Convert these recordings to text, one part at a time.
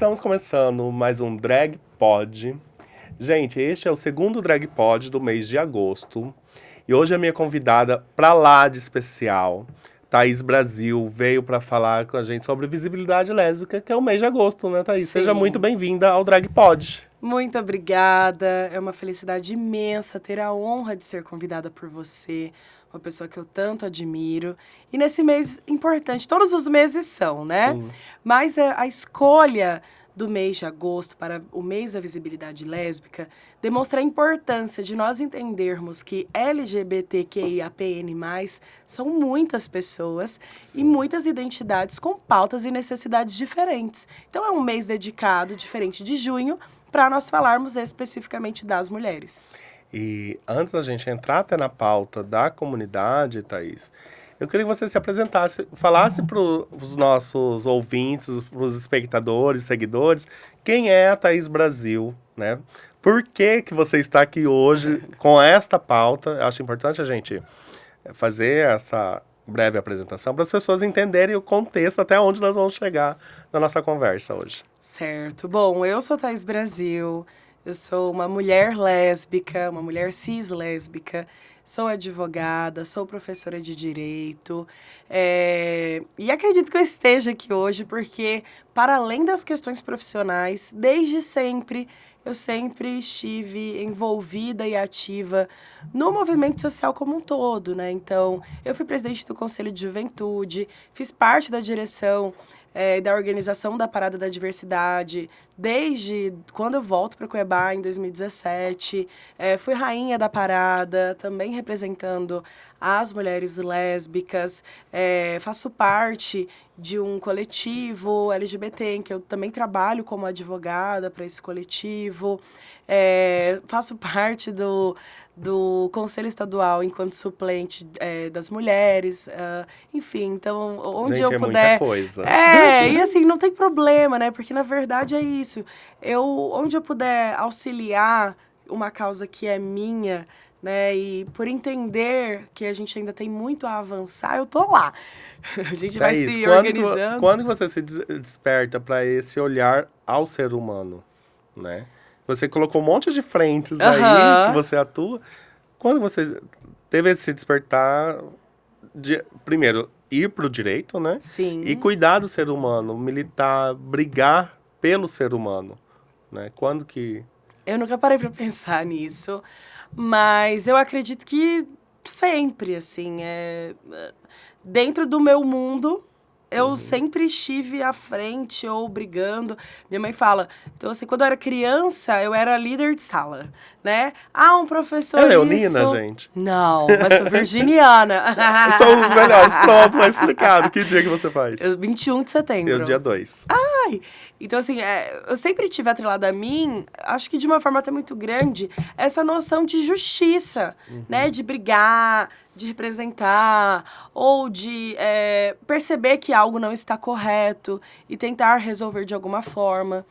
Estamos começando mais um Drag Pod. Gente, este é o segundo Drag Pod do mês de agosto. E hoje a minha convidada pra lá de especial, Thaís Brasil, veio para falar com a gente sobre visibilidade lésbica, que é o mês de agosto, né, Thaís? Sim. Seja muito bem-vinda ao Drag Pod. Muito obrigada. É uma felicidade imensa ter a honra de ser convidada por você, uma pessoa que eu tanto admiro. E nesse mês importante, todos os meses são, né? Sim. Mas a escolha do mês de agosto para o mês da visibilidade lésbica demonstra a importância de nós entendermos que LGBTQIAPN+, são muitas pessoas e muitas identidades com pautas e necessidades diferentes. Então é um mês dedicado, diferente de junho, para nós falarmos especificamente das mulheres. E antes da gente entrar até na pauta da comunidade, Thaís, eu queria que você se apresentasse, falasse para os nossos ouvintes, para os espectadores, seguidores, quem é a Thaís Brasil, né? Por que que você está aqui hoje com esta pauta? Eu acho importante a gente fazer essa breve apresentação para as pessoas entenderem o contexto até onde nós vamos chegar na nossa conversa hoje. Certo. Bom, eu sou Thaís Brasil, eu sou uma mulher lésbica, uma mulher cis lésbica, sou advogada, sou professora de direito, e acredito que eu esteja aqui hoje porque, para além das questões profissionais, desde sempre, eu sempre estive envolvida e ativa no movimento social como um todo, né? Então, eu fui presidente do Conselho de Juventude, fiz parte da direção da organização da Parada da Diversidade, desde quando eu volto para Cuiabá, em 2017. Fui rainha da parada, também representando as mulheres lésbicas. Faço parte de um coletivo LGBT, em que eu também trabalho como advogada para esse coletivo. Faço parte do Conselho Estadual enquanto suplente das mulheres, enfim, então, onde Gente, eu é puder... muita coisa. E assim, não tem problema, né, porque na verdade é isso, onde eu puder auxiliar uma causa que é minha, né, e por entender que a gente ainda tem muito a avançar, eu tô lá. A gente vai Thaís, se organizando. quando que você se desperta para esse olhar ao ser humano, né? Você colocou um monte de frentes aí que você atua. Quando você teve esse despertar de, primeiro, ir pro direito, né? Sim. E cuidar do ser humano, militar, brigar pelo ser humano, né? Quando que... Eu nunca parei para pensar nisso, mas eu acredito que sempre, assim, dentro do meu mundo, eu sempre estive à frente ou brigando. Minha mãe fala, então assim, quando eu era criança, eu era líder de sala, né? Um professor É leonina, isso... gente? Não, mas sou virginiana. São os melhores, pronto, tá explicado. Que dia que você faz? 21 de setembro. Eu, dia 2. Então, assim, eu sempre tive atrelado a mim, acho que de uma forma até muito grande, essa noção de justiça, né? De brigar, de representar, ou de perceber que algo não está correto e tentar resolver de alguma forma.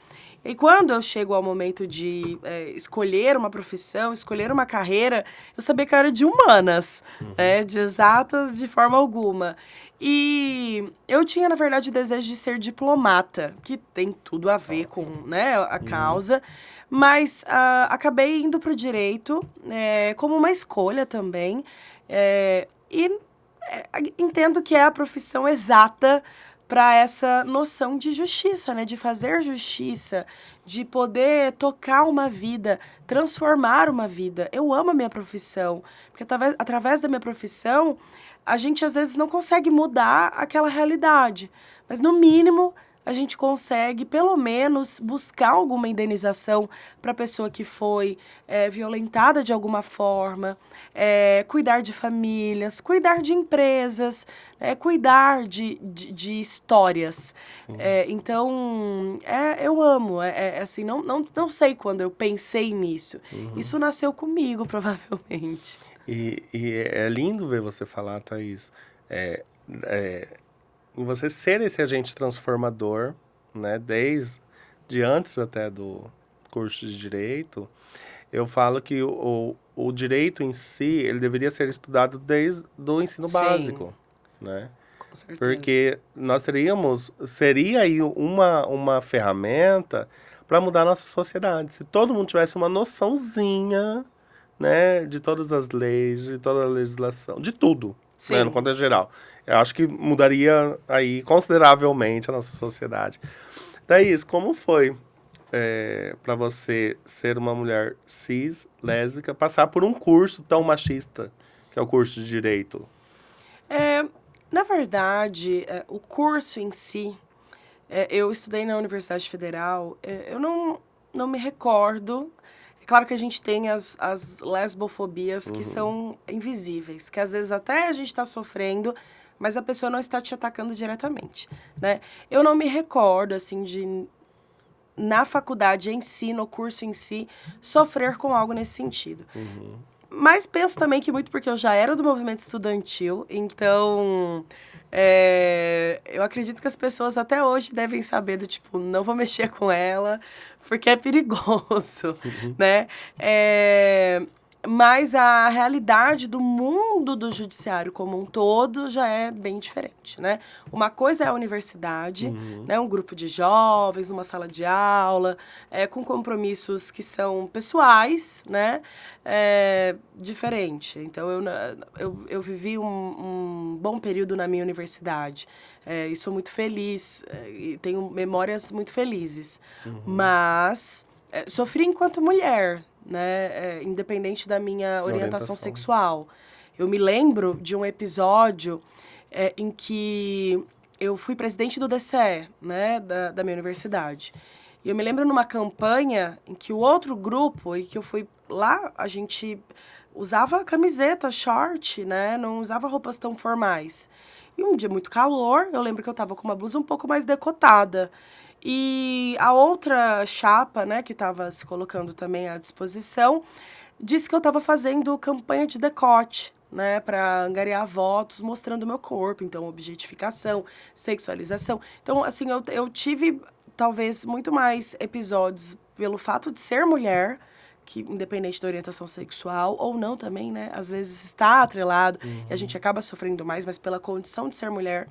E quando eu chego ao momento de escolher uma profissão, escolher uma carreira, eu sabia que eu era de humanas, né? De exatas de forma alguma. E eu tinha, na verdade, o desejo de ser diplomata, que tem tudo a ver com, né, a causa, mas acabei indo para o direito como uma escolha também, entendo que é a profissão exata para essa noção de justiça, né, de fazer justiça, de poder tocar uma vida, transformar uma vida. Eu amo a minha profissão, porque através da minha profissão, a gente às vezes não consegue mudar aquela realidade, mas no mínimo a gente consegue pelo menos buscar alguma indenização para a pessoa que foi violentada de alguma forma, cuidar de famílias, cuidar de empresas, cuidar de histórias. Então, eu amo, assim, não sei quando eu pensei nisso. Isso nasceu comigo, provavelmente. E é lindo ver você falar, Thaís, em você ser esse agente transformador, né, desde antes até do curso de Direito. Eu falo que o direito em si, ele deveria ser estudado desde o ensino básico, né? Com certeza. Porque nós seria aí uma ferramenta para mudar a nossa sociedade. Se todo mundo tivesse uma noçãozinha, né, de todas as leis, de toda a legislação, de tudo, né, no Sim. contexto geral. Eu acho que mudaria aí consideravelmente a nossa sociedade. Thaís, como foi para você ser uma mulher cis, lésbica, passar por um curso tão machista, que é o curso de Direito? Na verdade, o curso em si, eu estudei na Universidade Federal, eu não me recordo. É claro que a gente tem as lesbofobias que são invisíveis, que às vezes até a gente está sofrendo, mas a pessoa não está te atacando diretamente, né? Eu não me recordo, assim, de, na faculdade em si, no curso em si, sofrer com algo nesse sentido. Mas penso também que muito porque eu já era do movimento estudantil, então eu acredito que as pessoas até hoje devem saber do tipo, não vou mexer com ela, porque é perigoso, né? Mas a realidade do mundo do judiciário como um todo já é bem diferente, né? Uma coisa é a universidade, né? Um grupo de jovens, numa sala de aula, com compromissos que são pessoais, né? Diferente. Então, eu vivi um bom período na minha universidade. E sou muito feliz, e tenho memórias muito felizes. Mas sofri enquanto mulher, né? Independente da minha orientação sexual. Eu me lembro de um episódio em que eu fui presidente do DCE, né? Da minha universidade. E eu me lembro numa campanha em que o outro grupo, e que eu fui lá, a gente usava camiseta, short, né? Não usava roupas tão formais. E um dia muito calor, eu lembro que eu tava com uma blusa um pouco mais decotada. E a outra chapa, né, que estava se colocando também à disposição, disse que eu estava fazendo campanha de decote, né, para angariar votos, mostrando o meu corpo. Então, objetificação, sexualização. Então, assim, eu tive talvez muito mais episódios pelo fato de ser mulher, que independente da orientação sexual ou não também, né, às vezes está atrelado e a gente acaba sofrendo mais, mas pela condição de ser mulher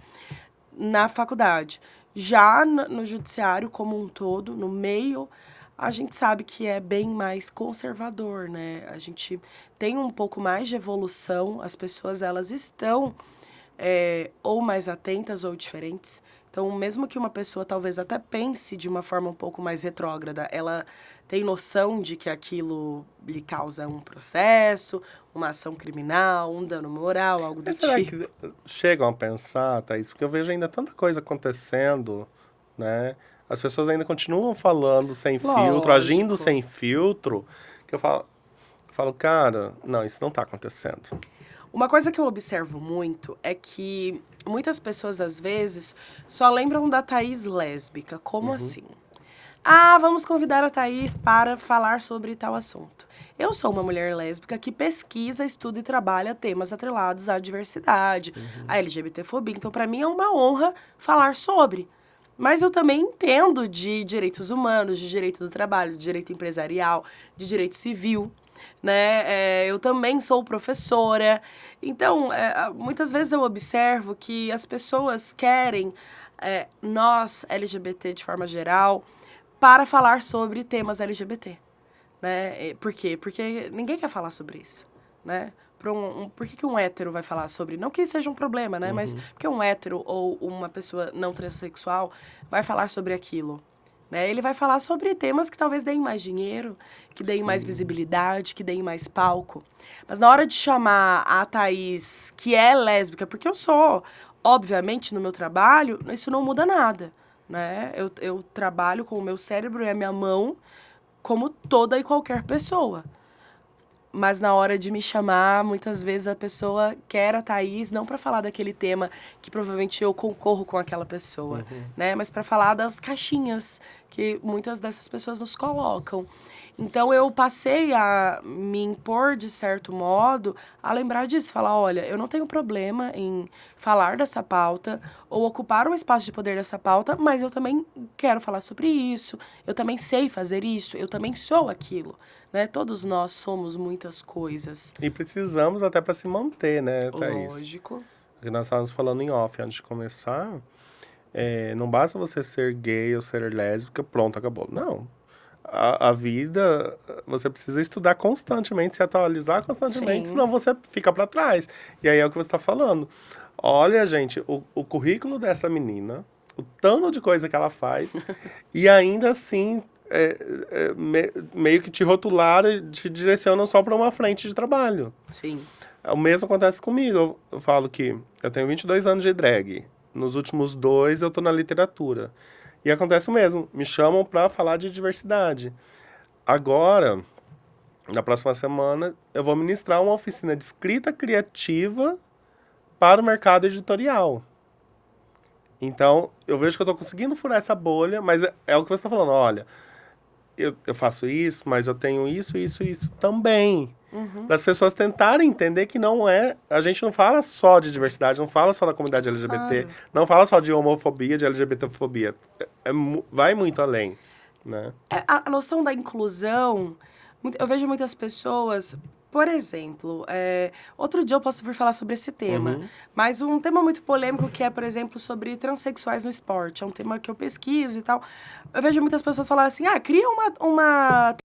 na faculdade. Já no judiciário como um todo, no meio, a gente sabe que é bem mais conservador, né? A gente tem um pouco mais de evolução, as pessoas elas estão ou mais atentas ou diferentes. Então, mesmo que uma pessoa talvez até pense de uma forma um pouco mais retrógrada, ela tem noção de que aquilo lhe causa um processo, uma ação criminal, um dano moral, algo do Mas será tipo. que chegam a pensar, Thaís? Porque eu vejo ainda tanta coisa acontecendo, né? As pessoas ainda continuam falando sem filtro, agindo Lógico. sem filtro, que eu falo, cara, não, isso não tá acontecendo. Uma coisa que eu observo muito é que muitas pessoas, às vezes, só lembram da Thaís lésbica. Como assim? Ah, vamos convidar a Thaís para falar sobre tal assunto. Eu sou uma mulher lésbica que pesquisa, estuda e trabalha temas atrelados à diversidade, à LGBTfobia. Então, para mim, é uma honra falar sobre. Mas eu também entendo de direitos humanos, de direito do trabalho, de direito empresarial, de direito civil, né? Eu também sou professora. Então, muitas vezes eu observo que as pessoas querem, nós, LGBT de forma geral, para falar sobre temas LGBT, né? Por quê? Porque ninguém quer falar sobre isso, né? Por que um hétero vai falar sobre... Não que seja um problema, né? Mas porque um hétero ou uma pessoa não transexual vai falar sobre aquilo, né? Ele vai falar sobre temas que talvez deem mais dinheiro, que deem mais visibilidade, que deem mais palco. Mas na hora de chamar a Thaís, que é lésbica, porque eu sou, obviamente, no meu trabalho, isso não muda nada, né? Eu trabalho com o meu cérebro e a minha mão como toda e qualquer pessoa. Mas na hora de me chamar, muitas vezes a pessoa quer a Thaís não para falar daquele tema que provavelmente eu concorro com aquela pessoa, né? Mas para falar das caixinhas que muitas dessas pessoas nos colocam. Então eu passei a me impor, de certo modo, a lembrar disso. Falar, olha, eu não tenho problema em falar dessa pauta ou ocupar um espaço de poder dessa pauta, mas eu também quero falar sobre isso, eu também sei fazer isso, eu também sou aquilo, né? Todos nós somos muitas coisas. E precisamos até para se manter, né, Thaís? Lógico. que nós estávamos falando em off antes de começar, não basta você ser gay ou ser lésbica, pronto, acabou. Não. A vida, você precisa estudar constantemente, se atualizar constantemente, Sim. senão você fica para trás. E aí é o que você está falando. Olha, gente, o currículo dessa menina, o tanto de coisa que ela faz, e ainda assim, meio que te rotularam e te direcionam só para uma frente de trabalho. Sim. O mesmo acontece comigo. Eu falo que eu tenho 22 anos de drag. Nos últimos 2 eu tô na literatura. E acontece o mesmo. Me chamam para falar de diversidade. Agora, na próxima semana, eu vou ministrar uma oficina de escrita criativa para o mercado editorial. Então, eu vejo que eu tô conseguindo furar essa bolha, mas é o que você está falando. Olha, eu faço isso, mas eu tenho isso, isso, isso também. Para as pessoas tentarem entender que não é... A gente não fala só de diversidade, não fala só da comunidade LGBT, Claro. não fala só de homofobia, de LGBTfobia. Vai muito além, né? A noção da inclusão, eu vejo muitas pessoas, por exemplo, outro dia eu posso vir falar sobre esse tema, mas um tema muito polêmico que é, por exemplo, sobre transexuais no esporte, é um tema que eu pesquiso e tal. Eu vejo muitas pessoas falarem assim, cria uma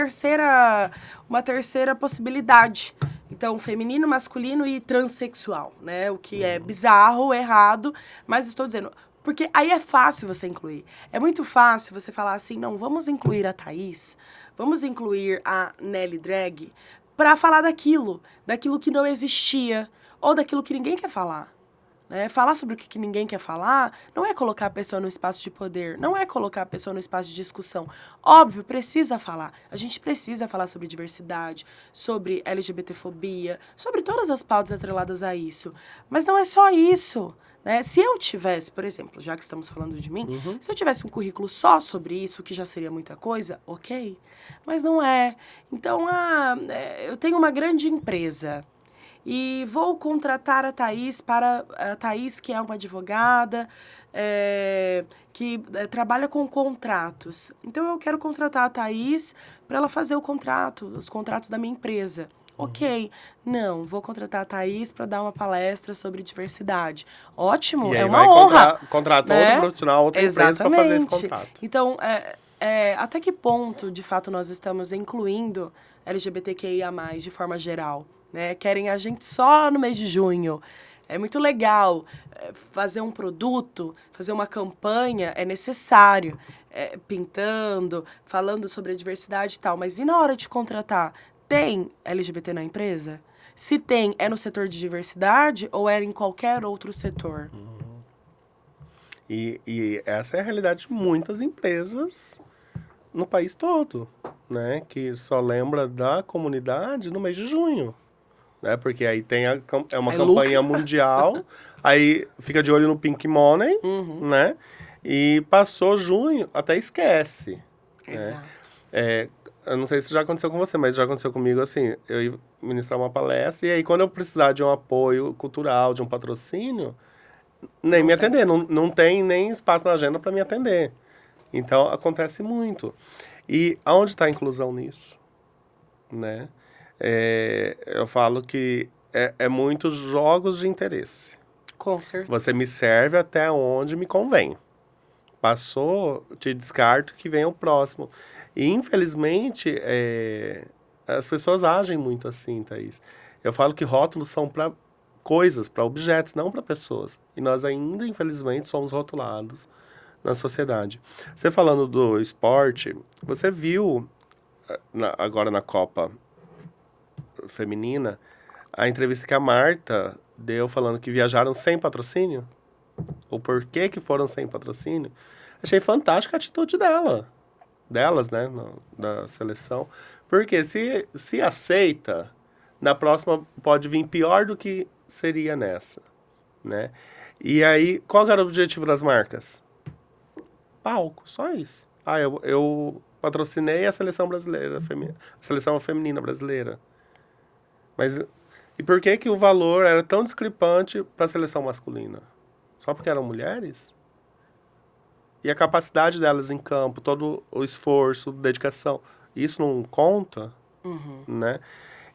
terceira possibilidade. Então, feminino, masculino e transexual, né? O que é bizarro, errado, mas estou dizendo, porque aí é fácil você incluir. É muito fácil você falar assim, não, vamos incluir a Thaís, vamos incluir a Nelly Drag para falar daquilo que não existia, ou daquilo que ninguém quer falar. Né? Falar sobre o que ninguém quer falar não é colocar a pessoa no espaço de poder, não é colocar a pessoa no espaço de discussão. Óbvio, precisa falar. A gente precisa falar sobre diversidade, sobre LGBTfobia, sobre todas as pautas atreladas a isso. Mas não é só isso. Né? Se eu tivesse, por exemplo, já que estamos falando de mim, se eu tivesse um currículo só sobre isso, que já seria muita coisa, ok. Mas não é. Então, eu tenho uma grande empresa e vou contratar a Thaís que é uma advogada, que trabalha com contratos. Então, eu quero contratar a Thaís para ela fazer os contratos da minha empresa. Ok, não, vou contratar a Thaís para dar uma palestra sobre diversidade. Ótimo, E é aí uma vai honra. contrata Né? outro profissional, outra empresa para fazer esse contrato. Então, até que ponto, de fato, nós estamos incluindo LGBTQIA+, de forma geral? Né? Querem a gente só no mês de junho. É muito legal fazer um produto, fazer uma campanha, é necessário. Pintando, falando sobre a diversidade e tal. Mas e na hora de contratar? Tem LGBT na empresa? Se tem, é no setor de diversidade ou é em qualquer outro setor? E essa é a realidade de muitas empresas no país todo, né? Que só lembra da comunidade no mês de junho, né? Porque aí tem uma campanha mundial, aí fica de olho no Pink Money, né? E passou junho, até esquece. Exato. Né? Eu não sei se já aconteceu com você, mas já aconteceu comigo, assim, eu ia ministrar uma palestra, e aí quando eu precisar de um apoio cultural, de um patrocínio, nem me atender, não tem nem espaço na agenda para me atender. Então, acontece muito. E aonde está a inclusão nisso? Né? Eu falo que é muitos jogos de interesse. Com certeza. Você me serve até onde me convém. Passou, te descarto que vem o próximo. E, infelizmente, as pessoas agem muito assim, Thaís. Eu falo que rótulos são para coisas, para objetos, não para pessoas. E nós ainda, infelizmente, somos rotulados na sociedade. Você falando do esporte, você viu agora na Copa Feminina a entrevista que a Marta deu falando que viajaram sem patrocínio? O porquê que foram sem patrocínio? Achei fantástica a atitude delas, né, da seleção. Porque se aceita, na próxima pode vir pior do que seria nessa, né? E aí, qual era o objetivo das marcas? Palco, só isso. Eu patrocinei a seleção brasileira, a seleção feminina brasileira. Mas e por que que o valor era tão discrepante para a seleção masculina? Só porque eram mulheres? E a capacidade delas em campo, todo o esforço, dedicação, isso não conta, né?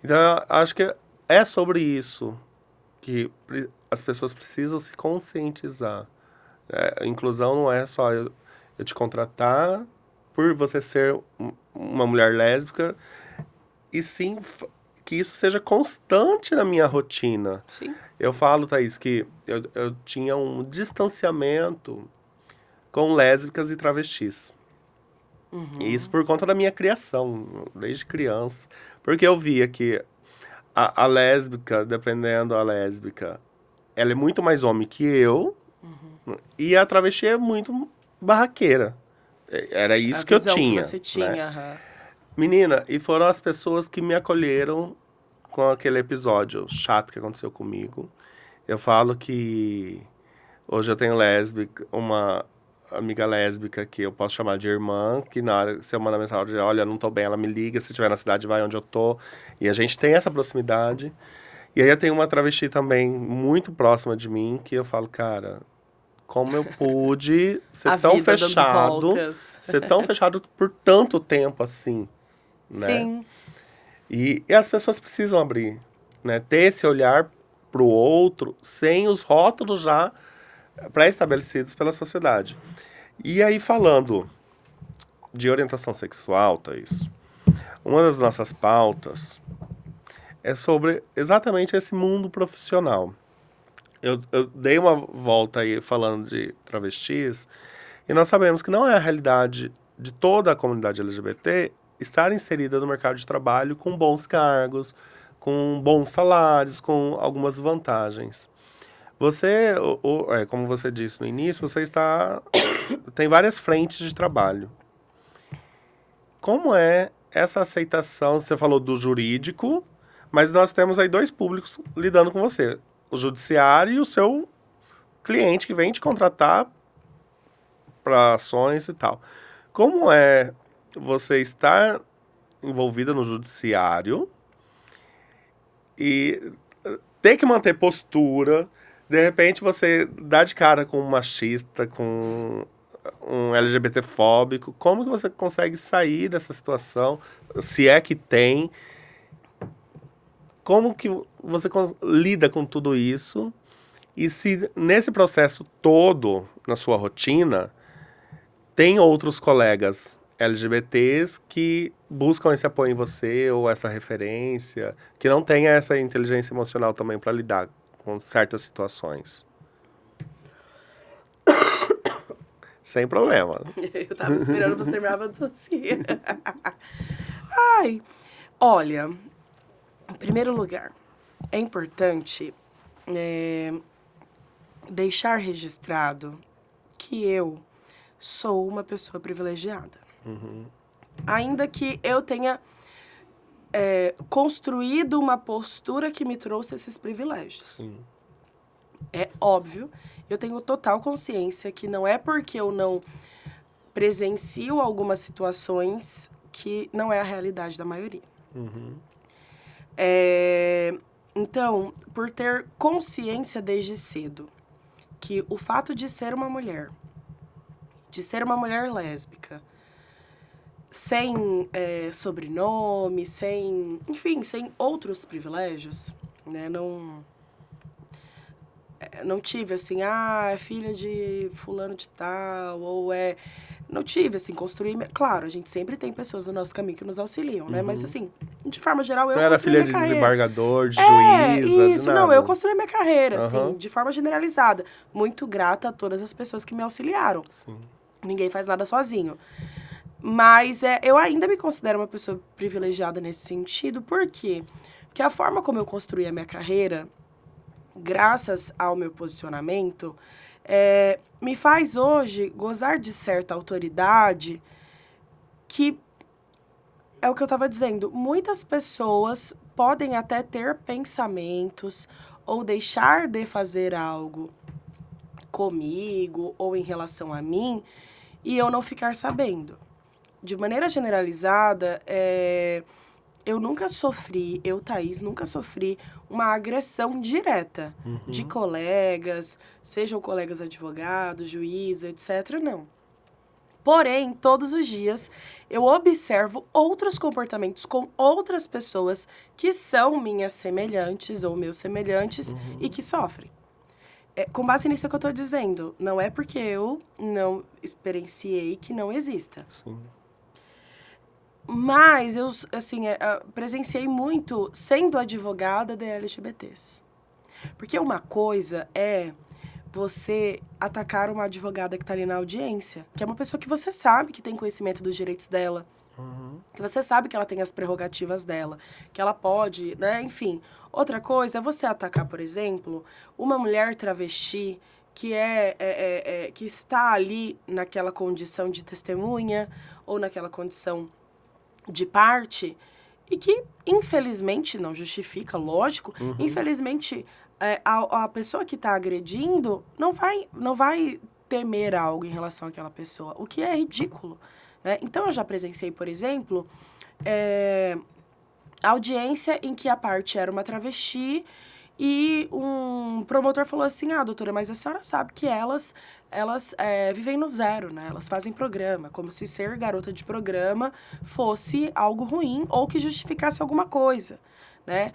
Então, eu acho que é sobre isso que as pessoas precisam se conscientizar. Inclusão não é só eu te contratar por você ser uma mulher lésbica, e sim que isso seja constante na minha rotina. Sim. Eu falo, Thaís, que eu tinha um distanciamento com lésbicas e travestis. E isso por conta da minha criação, desde criança. Porque eu via que a lésbica, dependendo da lésbica, ela é muito mais homem que eu, e a travesti é muito barraqueira. Era isso que eu tinha. Que você tinha, né? aham. Menina, e foram as pessoas que me acolheram com aquele episódio chato que aconteceu comigo. Eu falo que hoje eu tenho uma amiga lésbica que eu posso chamar de irmã, que na hora, se eu mandar mensagem, olha, não tô bem, ela me liga, se estiver na cidade, vai onde eu tô. E a gente tem essa proximidade. E aí eu tenho uma travesti também muito próxima de mim, que eu falo, cara, como eu pude ser tão fechado, ser tão fechado por tanto tempo assim, né? Sim. E as pessoas precisam abrir, né? Ter esse olhar pro outro sem os rótulos já pré-estabelecidos pela sociedade. E aí, falando de orientação sexual, Thaís, uma das nossas pautas é sobre exatamente esse mundo profissional. Eu dei uma volta aí falando de travestis, e nós sabemos que não é a realidade de toda a comunidade LGBT estar inserida no mercado de trabalho com bons cargos, com bons salários, com algumas vantagens. Você, como você disse no início, você tem várias frentes de trabalho. Como é essa aceitação? Você falou do jurídico, mas nós temos aí dois públicos lidando com você. O judiciário e o seu cliente que vem te contratar para ações e tal. Como é você estar envolvida no judiciário e ter que manter postura, de repente você dá de cara com um machista, com um LGBT-fóbico, como que você consegue sair dessa situação, se é que tem? Como que você lida com tudo isso? E se nesse processo todo, na sua rotina, tem outros colegas LGBTs que buscam esse apoio em você ou essa referência, que não tenha essa inteligência emocional também para lidar com certas situações? Sem problema. Eu tava esperando você terminar pra tossir. Ai, olha, em primeiro lugar, é importante deixar registrado que eu sou uma pessoa privilegiada. Ainda que eu tenha construído uma postura que me trouxe esses privilégios. Sim. É óbvio, eu tenho total consciência que não é porque eu não presencio algumas situações que não é a realidade da maioria. Então, por ter consciência desde cedo que o fato de ser uma mulher lésbica, sem sobrenome, sem outros privilégios, né? Não tive, assim, é filha de fulano de tal, ou não tive, assim, construir... Claro, a gente sempre tem pessoas no nosso caminho que nos auxiliam, né? Mas, assim, de forma geral, eu Não era construí filha minha de carreira. desembargador, de juíza, Isso, de nada. não, eu construí minha carreira, assim, Aham. de forma generalizada. Muito grata a todas as pessoas que me auxiliaram. Sim. Ninguém faz nada sozinho. Mas eu ainda me considero uma pessoa privilegiada nesse sentido. Por quê? Porque a forma como eu construí a minha carreira, graças ao meu posicionamento, me faz hoje gozar de certa autoridade que, é o que eu estava dizendo, muitas pessoas podem até ter pensamentos ou deixar de fazer algo comigo ou em relação a mim e eu não ficar sabendo. De maneira generalizada, eu nunca sofri, Thaís, nunca sofri uma agressão direta de colegas, sejam colegas advogados, juízes, etc., não. Porém, todos os dias, eu observo outros comportamentos com outras pessoas que são minhas semelhantes ou meus semelhantes e que sofrem. com base nisso que eu estou dizendo, não é porque eu não experienciei que não exista. Sim. Mas eu, assim, presenciei muito sendo advogada de LGBTs. Porque uma coisa é você atacar uma advogada que está ali na audiência, que é uma pessoa que você sabe que tem conhecimento dos direitos dela, que você sabe que ela tem as prerrogativas dela, que ela pode, né, enfim. Outra coisa é você atacar, por exemplo, uma mulher travesti que que está ali naquela condição de testemunha ou naquela condição de parte e que, infelizmente, não justifica, lógico, infelizmente, a pessoa que está agredindo não vai temer algo em relação àquela pessoa, o que é ridículo. Né? Então, eu já presenciei, por exemplo, audiência em que a parte era uma travesti e um promotor falou assim, doutora, mas a senhora sabe que elas vivem no zero, né? Elas fazem programa, como se ser garota de programa fosse algo ruim ou que justificasse alguma coisa, né?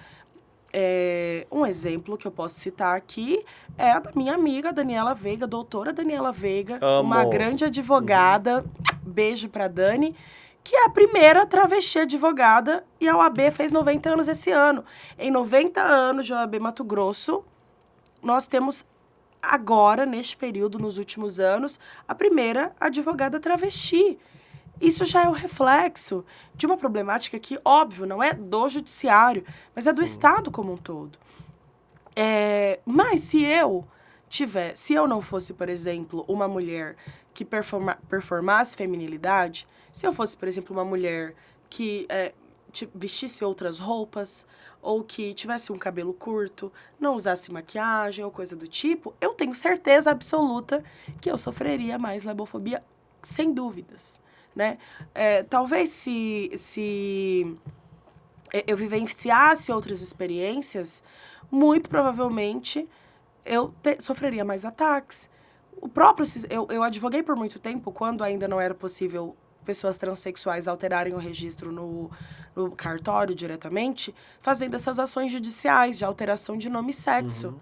Um exemplo que eu posso citar aqui é a da minha amiga Daniela Veiga, doutora Daniela Veiga, uma grande advogada, beijo pra Dani, que é a primeira travesti advogada e a OAB fez 90 anos esse ano. Em 90 anos de OAB Mato Grosso, nós temos agora, neste período, nos últimos anos, a primeira advogada travesti. Isso já é o reflexo de uma problemática que, óbvio, não é do judiciário, mas é do Estado como um todo. Mas se eu não fosse, por exemplo, uma mulher que performasse feminilidade, se eu fosse, por exemplo, uma mulher que vestisse outras roupas, ou que tivesse um cabelo curto, não usasse maquiagem ou coisa do tipo, eu tenho certeza absoluta que eu sofreria mais lebofobia, sem dúvidas. Né? Talvez se eu vivenciasse outras experiências, muito provavelmente eu sofreria mais ataques. Eu advoguei por muito tempo, quando ainda não era possível pessoas transexuais alterarem o registro no cartório diretamente, fazendo essas ações judiciais de alteração de nome e sexo.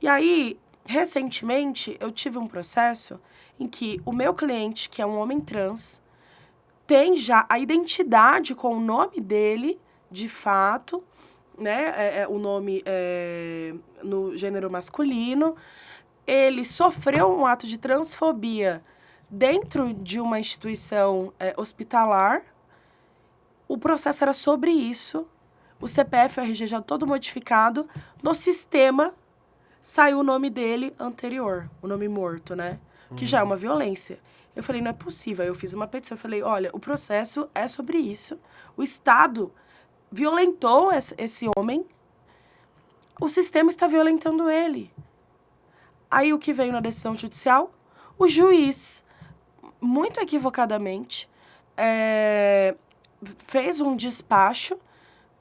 E aí, recentemente, eu tive um processo em que o meu cliente, que é um homem trans, tem já a identidade com o nome dele, de fato, né? O nome no gênero masculino. Ele sofreu um ato de transfobia dentro de uma instituição hospitalar. O processo era sobre isso. O CPF e o RG já todo modificado. No sistema, saiu o nome dele anterior, o nome morto, né? Que já é uma violência. Eu falei, não é possível. Aí eu fiz uma petição. Eu falei, olha, o processo é sobre isso. O Estado violentou esse homem. O sistema está violentando ele. Aí o que veio na decisão judicial? O juiz, muito equivocadamente, fez um despacho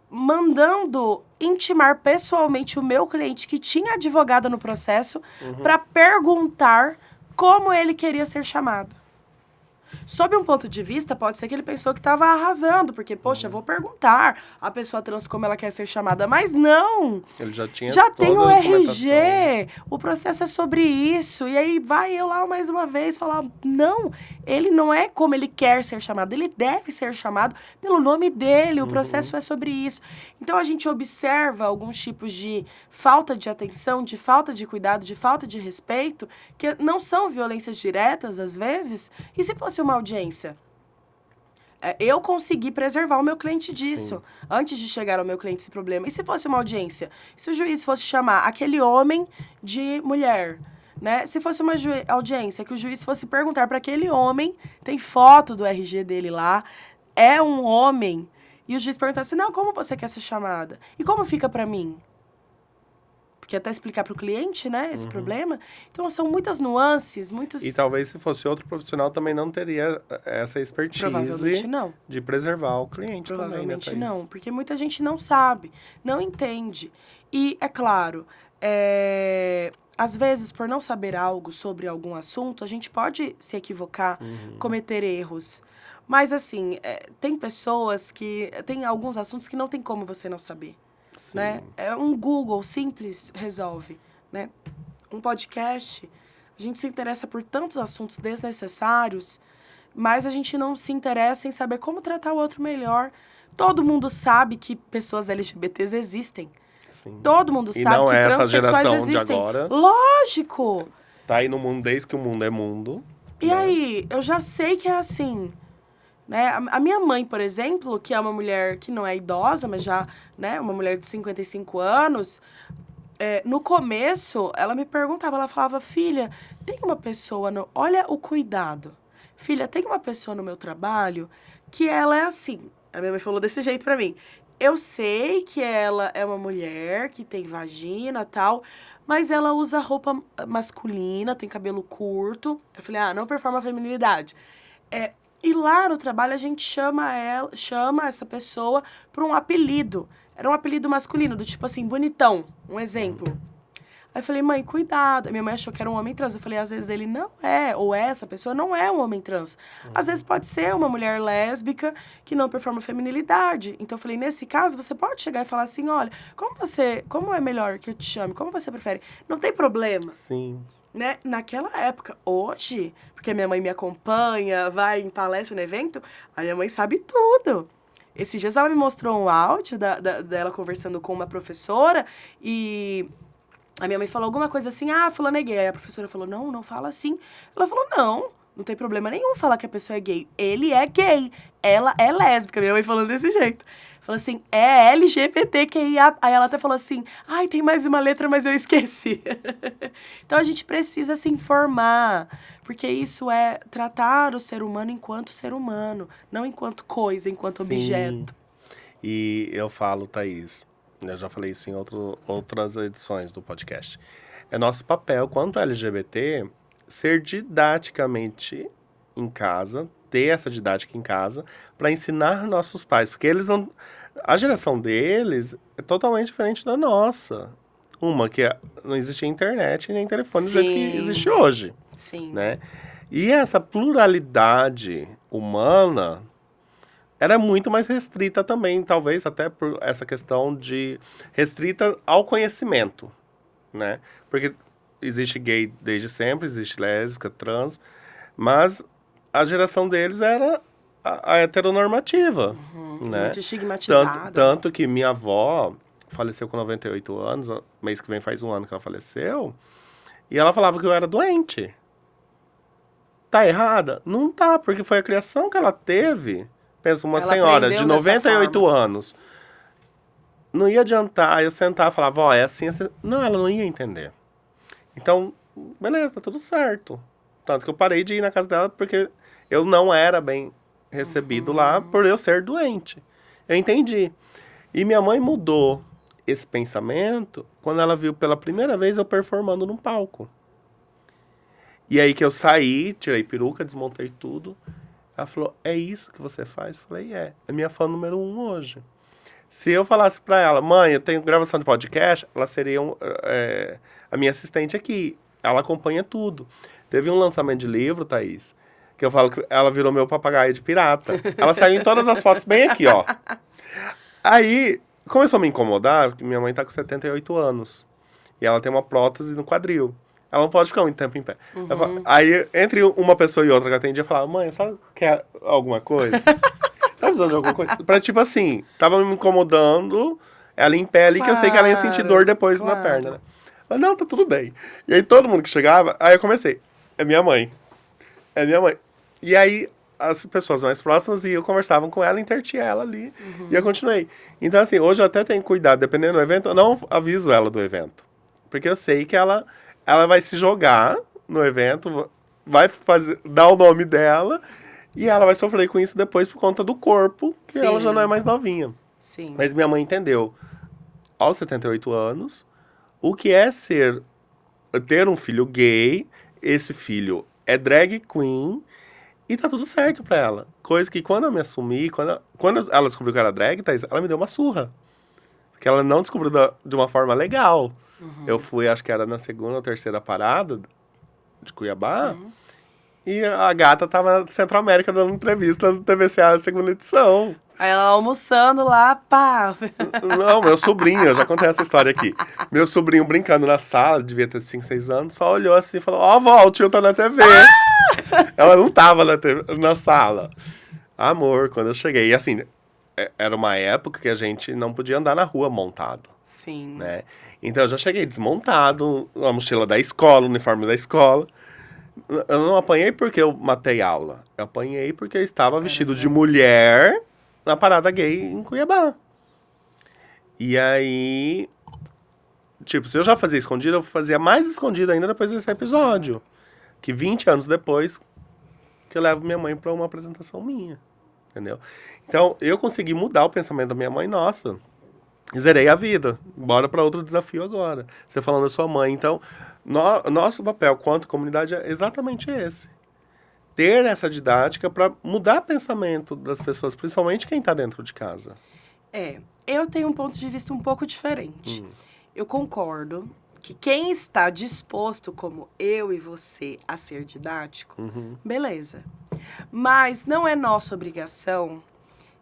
mandando intimar pessoalmente o meu cliente, que tinha advogada no processo, para perguntar como ele queria ser chamado. Sob um ponto de vista, pode ser que ele pensou que estava arrasando, porque, poxa, vou perguntar a pessoa trans como ela quer ser chamada, mas não! Ele já tinha tem o toda a RG, o processo é sobre isso, e aí vai eu lá mais uma vez falar, não, ele não é como ele quer ser chamado, ele deve ser chamado pelo nome dele, o processo é sobre isso. Então, a gente observa alguns tipos de falta de atenção, de falta de cuidado, de falta de respeito, que não são violências diretas, às vezes, e se fosse uma audiência? Eu consegui preservar o meu cliente disso, antes de chegar ao meu cliente esse problema. E se fosse uma audiência? Se o juiz fosse chamar aquele homem de mulher, né? Se fosse uma audiência que o juiz fosse perguntar para aquele homem, tem foto do RG dele lá, é um homem, e o juiz perguntasse, não, como você quer ser chamada? E como fica para mim? Porque até explicar para o cliente, né, esse problema. Então, são muitas nuances, muitos... E talvez se fosse outro profissional também não teria essa expertise Provavelmente não. de preservar o cliente Provavelmente também, né, não, porque muita gente não sabe, não entende. E, é claro, às vezes, por não saber algo sobre algum assunto, a gente pode se equivocar, cometer erros. Mas, assim, tem pessoas que... Tem alguns assuntos que não tem como você não saber. Né? Um Google simples resolve, né? um podcast, a gente se interessa por tantos assuntos desnecessários, mas a gente não se interessa em saber como tratar o outro melhor. Todo mundo sabe que pessoas LGBTs existem. Sim. Todo mundo E sabe não que é essa transexuais geração de existem. agora. Lógico! Tá aí no mundo desde que o mundo é mundo. E né? aí, eu já sei que é assim, né? A minha mãe, por exemplo, que é uma mulher que não é idosa, mas já, né, uma mulher de 55 anos, no começo, ela me perguntava, ela falava, filha, tem uma pessoa no... Olha o cuidado. Filha, tem uma pessoa no meu trabalho que ela é assim. A minha mãe falou desse jeito pra mim. Eu sei que ela é uma mulher que tem vagina e tal, mas ela usa roupa masculina, tem cabelo curto. Eu falei, não performa a feminilidade. E lá no trabalho a gente chama essa pessoa por um apelido. Era um apelido masculino, do tipo assim, bonitão, um exemplo. Aí eu falei, mãe, cuidado. Minha mãe achou que era um homem trans. Eu falei, às vezes ele não é, ou essa pessoa não é um homem trans. Às vezes pode ser uma mulher lésbica que não performa feminilidade. Então eu falei, nesse caso, você pode chegar e falar assim, olha, como é melhor que eu te chame? Como você prefere? Não tem problema. Sim. Né? Naquela época, hoje, porque a minha mãe me acompanha, vai em palestra, no evento, a minha mãe sabe tudo. Esses dias ela me mostrou um áudio dela conversando com uma professora e a minha mãe falou alguma coisa assim, fulano é gay. Aí a professora falou, não fala assim. Ela falou, não tem problema nenhum falar que a pessoa é gay. Ele é gay, ela é lésbica. Minha mãe falando desse jeito. Falou assim, é LGBTQIA. Aí ela até falou assim, tem mais uma letra, mas eu esqueci. Então a gente precisa se informar, porque isso é tratar o ser humano enquanto ser humano, não enquanto coisa, enquanto objeto. E eu falo, Thaís, eu já falei isso em outras edições do podcast. É nosso papel, quanto LGBT, ser didaticamente em casa, ter essa didática em casa, para ensinar nossos pais. Porque eles não... A geração deles é totalmente diferente da nossa. Uma, que não existia internet nem telefone do jeito que existe hoje. Sim. Né? E essa pluralidade humana era muito mais restrita também, talvez até por essa questão de restrita ao conhecimento, né? Porque existe gay desde sempre, existe lésbica, trans, mas a geração deles era a heteronormativa, né? Muito estigmatizada. Tanto que minha avó faleceu com 98 anos, mês que vem faz um ano que ela faleceu, e ela falava que eu era doente. Tá errada? Não tá, porque foi a criação que ela teve. Pensa, uma senhora de 98 anos. Não ia adiantar eu sentar e falar, vó, é assim, assim. Não, ela não ia entender. Então, beleza, tá tudo certo. Tanto que eu parei de ir na casa dela porque eu não era bem recebido lá por eu ser doente. Eu entendi. E minha mãe mudou esse pensamento quando ela viu pela primeira vez eu performando num palco. E aí que eu saí, tirei peruca, desmontei tudo. Ela falou, é isso que você faz? Eu falei, é minha fã número 1 hoje. Se eu falasse pra ela, mãe, eu tenho gravação de podcast, ela seria a minha assistente aqui. Ela acompanha tudo. Teve um lançamento de livro, Thaís, que eu falo que ela virou meu papagaio de pirata. Ela saiu em todas as fotos bem aqui, ó. Aí, começou a me incomodar, porque minha mãe tá com 78 anos. E ela tem uma prótese no quadril. Ela não pode ficar muito tempo em pé. Aí, entre uma pessoa e outra que atendia, eu falava, mãe, só quer alguma coisa? Tá precisando de alguma coisa? Pra, tipo assim, tava me incomodando, ela em pé ali, que eu sei que ela ia sentir dor depois na perna, né? Ela, não, tá tudo bem. E aí, todo mundo que chegava, aí eu comecei, é minha mãe. E aí, as pessoas mais próximas iam, conversavam com ela, intertia ela ali, e eu continuei. Então, assim, hoje eu até tenho cuidado, dependendo do evento, eu não aviso ela do evento. Porque eu sei que ela vai se jogar no evento, vai dar o nome dela, e ela vai sofrer com isso depois por conta do corpo, que ela já não é mais novinha. Sim. Mas minha mãe entendeu, aos 78 anos, o que é ter um filho gay, esse filho é drag queen, e tá tudo certo pra ela. Coisa que quando eu me assumi, quando ela descobriu que eu era drag, Thaís, ela me deu uma surra. Porque ela não descobriu de uma forma legal. Eu fui, acho que era na segunda ou terceira parada de Cuiabá, e a gata tava na Centro-América dando entrevista no TVCA, segunda edição. Aí ela almoçando lá, pá. Não, meu sobrinho, eu já contei essa história aqui. Meu sobrinho brincando na sala, devia ter 5, 6 anos, só olhou assim e falou: Ó, vó, o tio tá na TV. Ela não tava na sala. Amor, quando eu cheguei. E assim, era uma época que a gente não podia andar na rua montado, Sim. né? Então eu já cheguei desmontado, a mochila da escola, o uniforme da escola. Eu não apanhei porque eu matei aula. Eu apanhei porque eu estava vestido de mulher na parada gay em Cuiabá. E aí, tipo, se eu já fazia escondido, eu fazia mais escondido ainda depois desse episódio. Que 20 anos depois, que eu levo minha mãe pra uma apresentação minha. Entendeu? Então, eu consegui mudar o pensamento da minha mãe. Nossa, zerei a vida. Bora pra outro desafio agora. Você falando da sua mãe. Então, nosso papel quanto comunidade é exatamente esse. Ter essa didática para mudar o pensamento das pessoas, principalmente quem está dentro de casa. Eu tenho um ponto de vista um pouco diferente. Eu concordo que quem está disposto, como eu e você, a ser didático, beleza. Mas não é nossa obrigação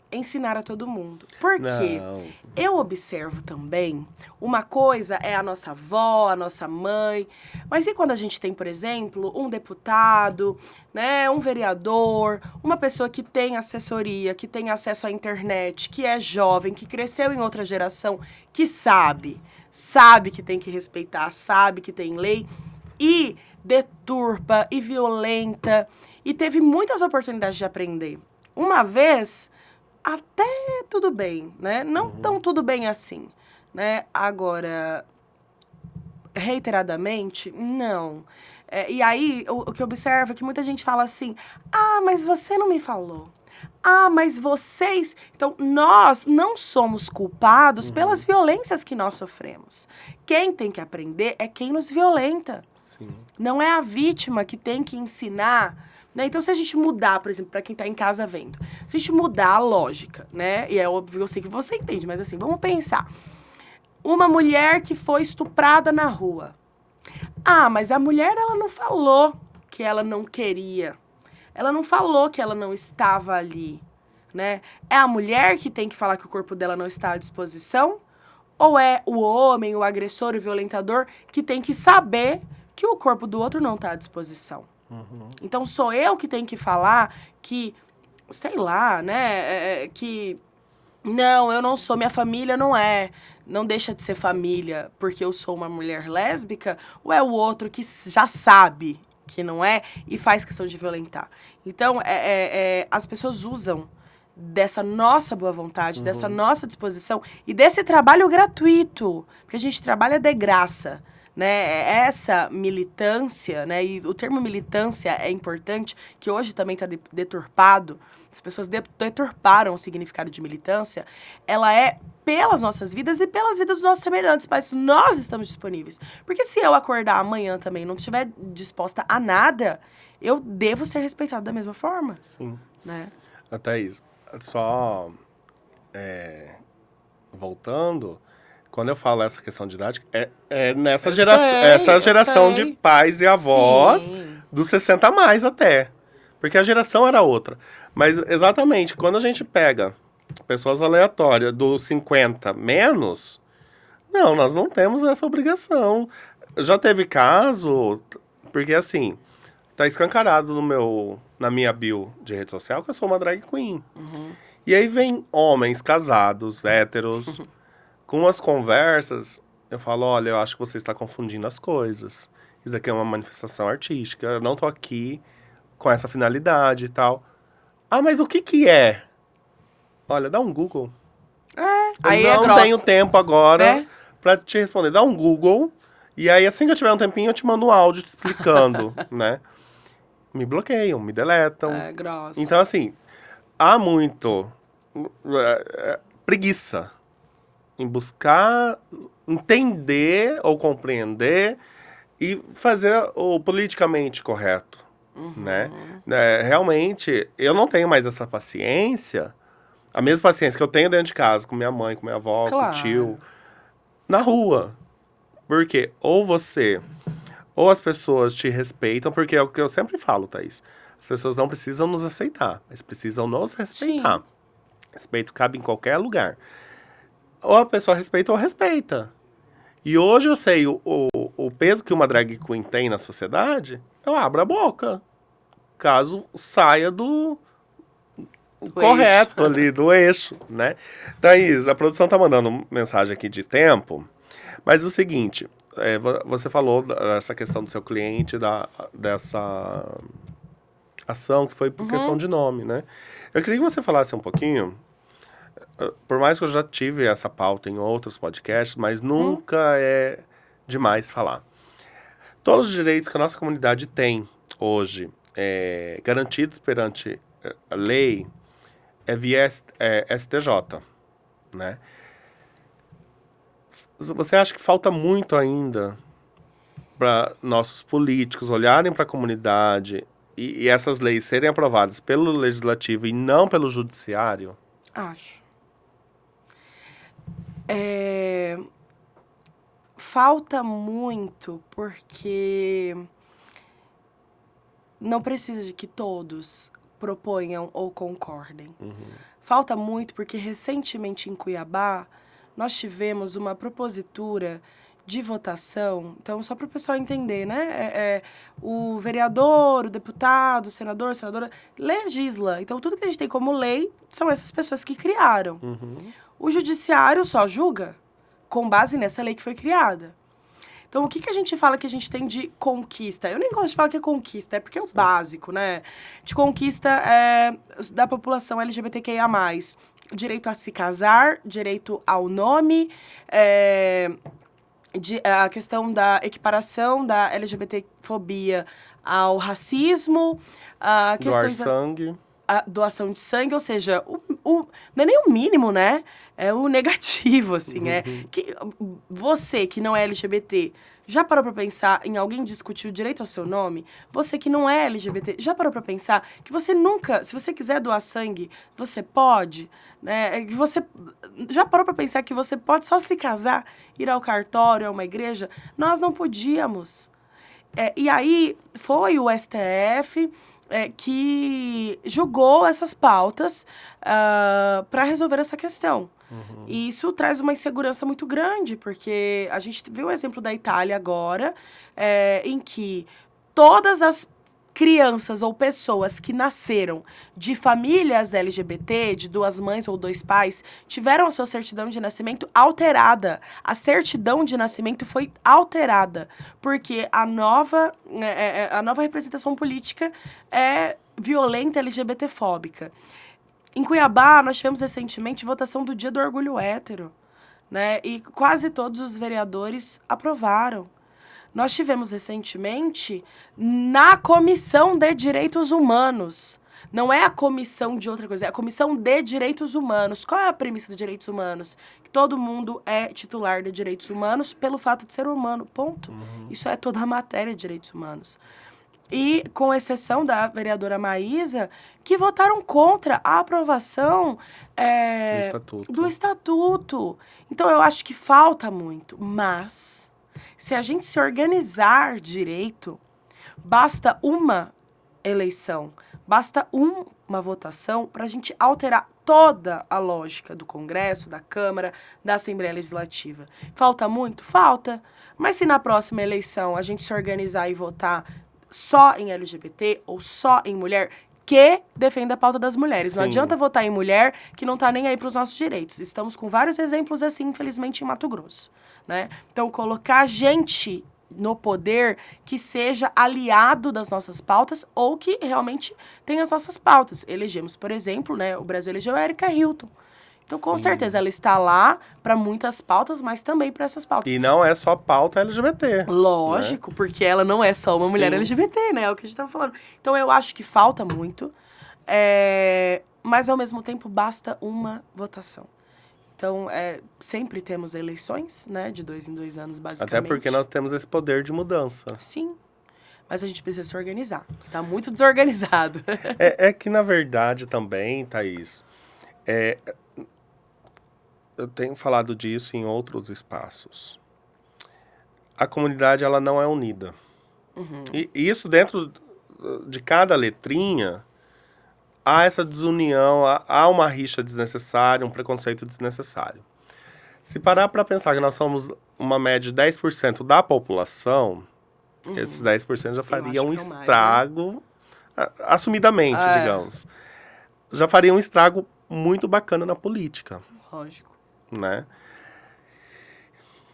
ensinar a todo mundo. Por quê? Não. Eu observo também, uma coisa é a nossa avó, a nossa mãe, mas e quando a gente tem, por exemplo, um deputado, né, um vereador, uma pessoa que tem assessoria, que tem acesso à internet, que é jovem, que cresceu em outra geração, que sabe que tem que respeitar, sabe que tem lei, e deturpa, e violenta, e teve muitas oportunidades de aprender. Uma vez, até tudo bem, né? Não tão tudo bem assim, né? Agora, reiteradamente, não. E aí, o que eu observo é que muita gente fala assim, mas você não me falou. Mas vocês... Então, nós não somos culpados pelas violências que nós sofremos. Quem tem que aprender é quem nos violenta. Sim. Não é a vítima que tem que ensinar, né? Então, se a gente mudar, por exemplo, para quem está em casa vendo, se a gente mudar a lógica, né? E é óbvio, eu sei que você entende, mas assim, vamos pensar. Uma mulher que foi estuprada na rua. Mas a mulher, ela não falou que ela não queria. Ela não falou que ela não estava ali, né? É a mulher que tem que falar que o corpo dela não está à disposição? Ou é o homem, o agressor, o violentador, que tem que saber que o corpo do outro não está à disposição? Então, sou eu que tenho que falar que, sei lá, né, que não, eu não sou, minha família não deixa de ser família porque eu sou uma mulher lésbica, ou é o outro que já sabe que não é e faz questão de violentar? Então, as pessoas usam dessa nossa boa vontade, dessa nossa disposição e desse trabalho gratuito, porque a gente trabalha de graça, né? Essa militância, né? E o termo militância é importante, que hoje também está deturpado. As pessoas deturparam o significado de militância. Ela é pelas nossas vidas e pelas vidas dos nossos semelhantes, mas nós estamos disponíveis. Porque se eu acordar amanhã também e não estiver disposta a nada, eu devo ser respeitada da mesma forma. Sim. Né? Thaís, só voltando, quando eu falo essa questão didática, é nessa essa geração de pais e avós, Sim. dos 60 a mais até. Porque a geração era outra. Mas, exatamente, quando a gente pega pessoas aleatórias dos 50 menos, não, nós não temos essa obrigação. Já teve caso, porque assim, tá escancarado na minha bio de rede social que eu sou uma drag queen. E aí vem homens casados, héteros, com as conversas, eu falo, olha, eu acho que você está confundindo as coisas. Isso daqui é uma manifestação artística, eu não tô aqui com essa finalidade e tal. Mas o que é? Olha, dá um Google. Aí Eu não tenho tempo agora né? pra te responder. Dá um Google, e aí assim que eu tiver um tempinho, eu te mando um áudio te explicando, né? Me bloqueiam, me deletam. É grossa. Então, assim, há muito preguiça em buscar entender ou compreender e fazer o politicamente correto, né? Realmente, eu não tenho mais essa paciência, a mesma paciência que eu tenho dentro de casa, com minha mãe, com minha avó, com o tio, na rua. Porque ou as pessoas te respeitam, porque é o que eu sempre falo, Thaís. As pessoas não precisam nos aceitar, mas precisam nos respeitar. Sim. Respeito cabe em qualquer lugar. Ou a pessoa respeita ou respeita. E hoje eu sei o peso que uma drag queen tem na sociedade, eu abro a boca. Caso saia do correto eixo. ali, do eixo, né? Thaís, a produção tá mandando mensagem aqui de tempo, mas o seguinte, você falou dessa questão do seu cliente, dessa ação que foi por questão de nome, né? Eu queria que você falasse um pouquinho, por mais que eu já tive essa pauta em outros podcasts, mas nunca é demais falar. Todos os direitos que a nossa comunidade tem hoje, garantidos perante a lei, é via STJ, né? Você acha que falta muito ainda para nossos políticos olharem para a comunidade e essas leis serem aprovadas pelo legislativo e não pelo judiciário? Acho. Falta muito porque não precisa de que todos proponham ou concordem. Falta muito porque recentemente em Cuiabá nós tivemos uma propositura de votação. Então, só para o pessoal entender, né? O vereador, o deputado, o senador, a senadora legisla. Então, tudo que a gente tem como lei são essas pessoas que criaram. O judiciário só julga com base nessa lei que foi criada. Então, o que a gente fala que a gente tem de conquista? Eu nem gosto de falar que é conquista, é porque é o básico, né? De conquista da população LGBTQIA+. Direito a se casar, direito ao nome, a questão da equiparação da LGBTfobia ao racismo, a Doar sangue. a doação de sangue, ou seja, não é nem o mínimo, né? É o negativo, assim. Que você que não é LGBT, já parou pra pensar em alguém discutir o direito ao seu nome? Você que não é LGBT, já parou pra pensar que você nunca, se você quiser doar sangue, você pode, né? Que você já parou pra pensar que você pode só se casar, ir ao cartório, a uma igreja? Nós não podíamos. E aí foi o STF que julgou essas pautas para resolver essa questão. E isso traz uma insegurança muito grande, porque a gente viu o exemplo da Itália agora, em que todas as crianças ou pessoas que nasceram de famílias LGBT, de duas mães ou dois pais, tiveram a sua certidão de nascimento alterada. A certidão de nascimento foi alterada, porque a nova representação política é violenta, LGBTfóbica. Em Cuiabá, nós tivemos recentemente votação do Dia do Orgulho Hétero, né? E quase todos os vereadores aprovaram. Nós tivemos recentemente na Comissão de Direitos Humanos. Não é a comissão de outra coisa, é a Comissão de Direitos Humanos. Qual é a premissa dos direitos humanos? Que todo mundo é titular de direitos humanos pelo fato de ser humano, ponto. Isso é toda a matéria de direitos humanos. E com exceção da vereadora Maísa, que votaram contra a aprovação do estatuto. Então, eu acho que falta muito, mas se a gente se organizar direito, basta uma eleição, basta uma votação para a gente alterar toda a lógica do Congresso, da Câmara, da Assembleia Legislativa. Falta muito? Falta. Mas se na próxima eleição a gente se organizar e votar só em LGBT ou só em mulher, que defenda a pauta das mulheres. Sim. Não adianta votar em mulher que não tá nem aí para os nossos direitos. Estamos com vários exemplos assim, infelizmente, em Mato Grosso, né? Então, colocar gente no poder que seja aliado das nossas pautas ou que realmente tenha as nossas pautas. Elegemos, por exemplo, né, o Brasil elegeu a Erika Hilton. Então, com certeza, ela está lá para muitas pautas, mas também para essas pautas. E não é só pauta LGBT. Lógico, né? Porque ela não é só uma mulher LGBT, né? É o que a gente estava falando. Então, eu acho que falta muito, mas, ao mesmo tempo, basta uma votação. Então, sempre temos eleições, né? De 2 em 2 anos, basicamente. Até porque nós temos esse poder de mudança. Sim. Mas a gente precisa se organizar. Está muito desorganizado. É que, na verdade, também, Thaís, eu tenho falado disso em outros espaços. A comunidade, ela não é unida. E isso dentro de cada letrinha, há essa desunião, há uma rixa desnecessária, um preconceito desnecessário. Se parar para pensar que nós somos uma média de 10% da população, esses 10% já faria um estrago, mais, né? Assumidamente, digamos. Já faria um estrago muito bacana na política. Lógico. Né?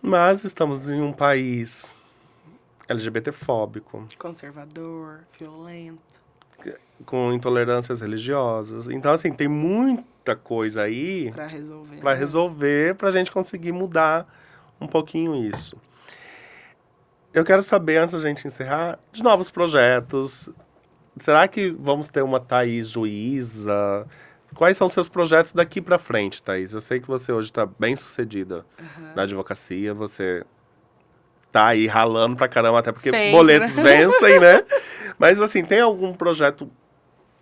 Mas estamos em um país LGBTfóbico. Conservador, violento. Com intolerâncias religiosas. Então, assim, tem muita coisa aí para resolver, para a gente conseguir mudar um pouquinho isso. Eu quero saber, antes da gente encerrar, de novos projetos. Será que vamos ter uma Thaís juíza? Quais são os seus projetos daqui para frente, Thaís? Eu sei que você hoje está bem sucedida na advocacia, você tá aí ralando pra caramba, até porque sempre. Boletos vencem, né? Mas, assim, tem algum projeto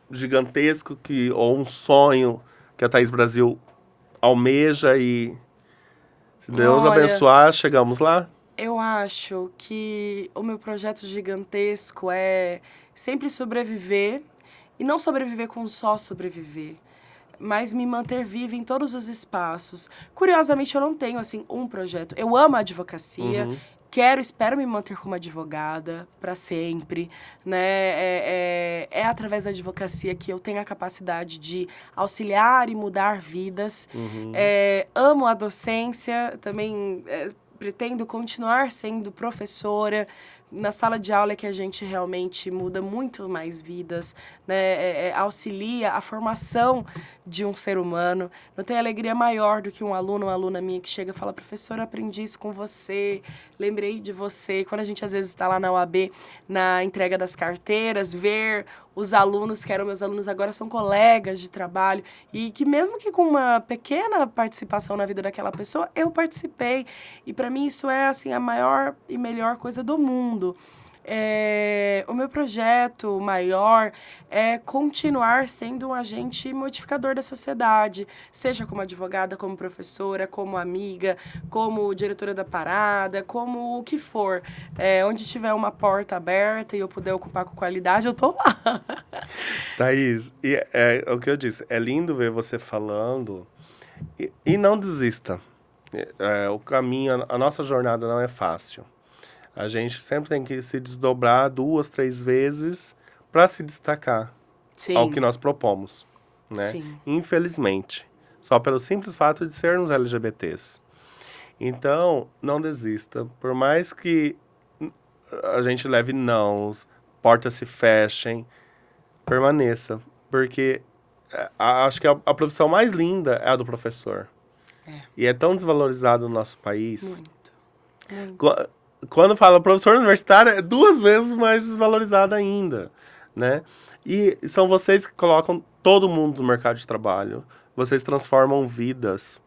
gigantesco ou um sonho que a Thaís Brasil almeja e, se Deus abençoar, chegamos lá? Eu acho que o meu projeto gigantesco é sempre sobreviver, e não sobreviver com só sobreviver, mas me manter viva em todos os espaços. Curiosamente, eu não tenho, assim, um projeto. Eu amo a advocacia, espero me manter como advogada para sempre, né? É através da advocacia que eu tenho a capacidade de auxiliar e mudar vidas. Amo a docência, também pretendo continuar sendo professora. Na sala de aula é que a gente realmente muda muito mais vidas, né? Auxilia a formação de um ser humano. Não tem alegria maior do que um aluno, uma aluna minha que chega e fala: professora, aprendi isso com você, lembrei de você. Quando a gente às vezes está lá na UAB, na entrega das carteiras, ver os alunos que eram meus alunos agora são colegas de trabalho e que mesmo que com uma pequena participação na vida daquela pessoa, eu participei. E para mim isso é assim a maior e melhor coisa do mundo. O meu projeto maior é continuar sendo um agente modificador da sociedade, seja como advogada, como professora, como amiga, como diretora da parada, como o que for. Onde tiver uma porta aberta e eu puder ocupar com qualidade, eu tô lá. Thaís, é o que eu disse, é lindo ver você falando e não desista. O caminho, a nossa jornada não é fácil. A gente sempre tem que se desdobrar 2, 3 vezes para se destacar ao que nós propomos, né? Sim. Infelizmente, só pelo simples fato de sermos LGBTs. Então, não desista. Por mais que a gente leve nãos, portas se fechem, permaneça. Porque acho que a profissão mais linda é a do professor. E é tão desvalorizado no nosso país. Muito. Quando fala professor universitário, é 2 vezes mais desvalorizado ainda, né? E são vocês que colocam todo mundo no mercado de trabalho. Vocês transformam vidas.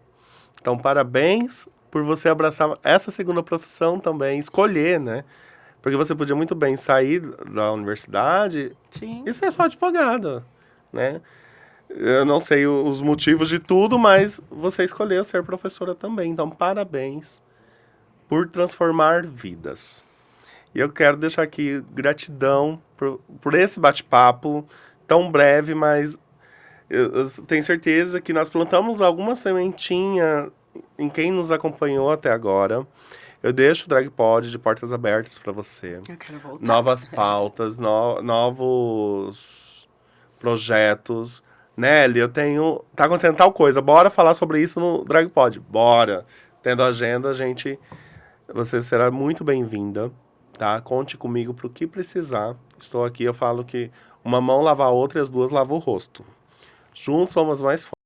Então, parabéns por você abraçar essa segunda profissão também, escolher, né? Porque você podia muito bem sair da universidade e ser só advogada, né? Eu não sei os motivos de tudo, mas você escolheu ser professora também. Então, parabéns por transformar vidas. E eu quero deixar aqui gratidão por esse bate-papo tão breve, mas eu tenho certeza que nós plantamos alguma sementinha em quem nos acompanhou até agora. Eu deixo o DragPod de portas abertas para você. Eu quero voltar. Novas pautas, novos projetos. Nelly, tá acontecendo tal coisa, bora falar sobre isso no DragPod. Bora! Tendo agenda, você será muito bem-vinda, tá? Conte comigo pro que precisar. Estou aqui, eu falo que uma mão lava a outra e as 2 lavam o rosto. Juntos somos mais fortes.